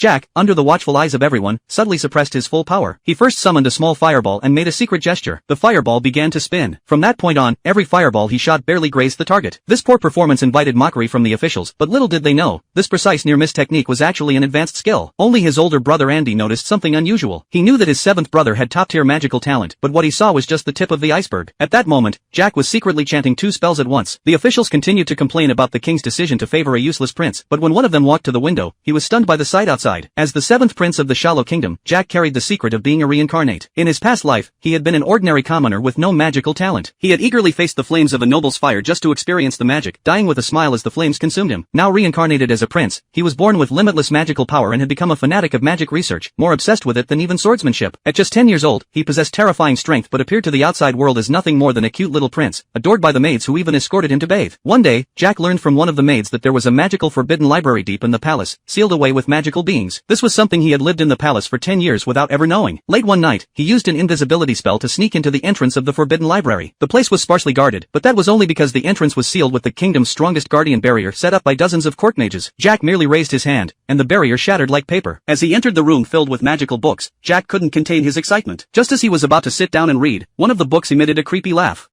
Jack, under the watchful eyes of everyone, subtly suppressed his full power. He first summoned a small fireball and made a secret gesture. The fireball began to spin. From that point on, every fireball he shot barely grazed the target. This poor performance invited mockery from the officials, but little did they know, this precise near-miss technique was actually an advanced skill. Only his older brother Andy noticed something unusual. He knew that his seventh brother had top-tier magical talent, but what he saw was just the tip of the iceberg. At that moment, Jack was secretly chanting 2 spells at once. The officials continued to complain about the king's decision to favor a useless prince, but when one of them walked to the window, he was stunned by the sight outside. As the seventh prince of the Shallow Kingdom, Jack carried the secret of being a reincarnate. In his past life, he had been an ordinary commoner with no magical talent. He had eagerly faced the flames of a noble's fire just to experience the magic, dying with a smile as the flames consumed him. Now reincarnated as a prince, he was born with limitless magical power and had become a fanatic of magic research, more obsessed with it than even swordsmanship. At just 10 years old, he possessed terrifying strength but appeared to the outside world as nothing more than a cute little prince, adored by the maids who even escorted him to bathe. One day, Jack learned from one of the maids that there was a magical forbidden library deep in the palace, sealed away with magical beings. This was something he had lived in the palace for 10 years without ever knowing. Late one night, he used an invisibility spell to sneak into the entrance of the forbidden library. The place was sparsely guarded, but that was only because the entrance was sealed with the kingdom's strongest guardian barrier set up by dozens of court mages. Jack merely raised his hand, and the barrier shattered like paper. As he entered the room filled with magical books, Jack couldn't contain his excitement. Just as he was about to sit down and read, one of the books emitted a creepy laugh.